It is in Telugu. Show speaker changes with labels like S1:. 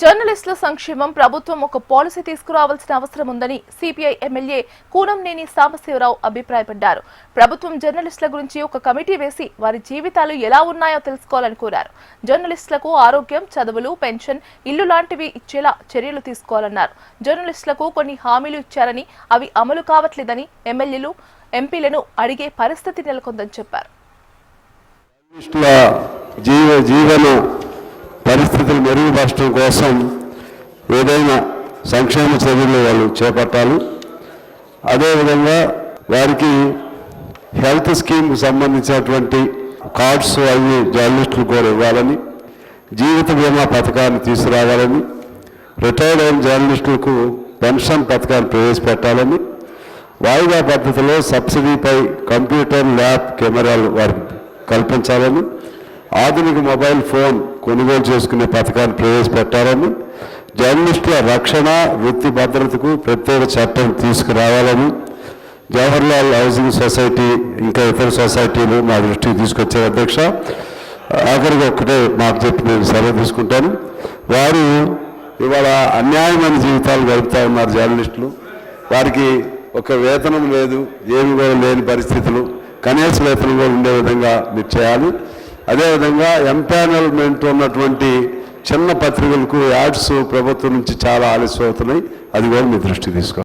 S1: జర్నలిస్టుల సంక్షేమం ప్రభుత్వం ఒక పాలసీ తీసుకురావాల్సిన అవసరం ఉందని సిపిఐ ఎమ్మెల్యే కూనంనేని సాంబశివరావు అభిప్రాయపడ్డారు. ప్రభుత్వం జర్నలిస్టుల గురించి ఒక కమిటీ వేసి వారి జీవితాలు ఎలా ఉన్నాయో తెలుసుకోవాలని కోరారు. జర్నలిస్టులకు ఆరోగ్యం, చదువులు, పెన్షన్, ఇల్లు లాంటివి ఇచ్చేలా చర్యలు తీసుకోవాలన్నారు. జర్నలిస్టులకు కొన్ని హామీలు ఇచ్చారని అవి అమలు కావట్లేదని ఎమ్మెల్యేలు, ఎంపీలను అడిగే పరిస్థితి నెలకొందని చెప్పారు.
S2: పరిస్థితులు మెరుగుపరచడం కోసం ఏదైనా సంక్షేమ చర్యలు వాళ్ళు చేపట్టాలి. అదేవిధంగా వారికి హెల్త్ స్కీమ్కి సంబంధించినటువంటి కార్డ్స్ అవి జర్నలిస్టులు కూడా ఇవ్వాలని, జీవిత బీమా పథకాన్ని తీసుకురావాలని, రిటైర్డ్ అయిన జర్నలిస్టులకు పెన్షన్ పథకాన్ని ప్రవేశపెట్టాలని, వాయిదా పద్ధతిలో సబ్సిడీపై కంప్యూటర్, ల్యాబ్ కెమెరాలు వారికి కల్పించాలని, ఆధునిక మొబైల్ ఫోన్ కొనుగోలు చేసుకునే పథకాన్ని ప్రవేశపెట్టాలని, జర్నలిస్టుల రక్షణ, వృత్తి భద్రతకు ప్రత్యేక చట్టం తీసుకురావాలని, జవహర్లాల్ హౌసింగ్ సొసైటీ ఇంకా ఇతర సొసైటీలు మా దృష్టికి తీసుకొచ్చారు. అధ్యక్ష, ఆఖరికి ఒక్కటే మాకు చెప్పి నేను సెలవు తీసుకుంటాను. వారు ఇవాళ అన్యాయమైన జీవితాలు గడుపుతా ఉన్నారు జర్నలిస్టులు. వారికి ఒక వేతనం లేదు, ఏమి కూడా లేని పరిస్థితులు, కనీస వేతనం కూడా ఉండే విధంగా మీరు చేయాలి. అదేవిధంగా ఎంపానల్మెంట్ ఉన్నటువంటి చిన్న పత్రికలకు యాడ్స్ ప్రభుత్వం నుంచి చాలా ఆలస్యం అవుతున్నాయి, అది కూడా మీ దృష్టికి తీసుకోవాలి.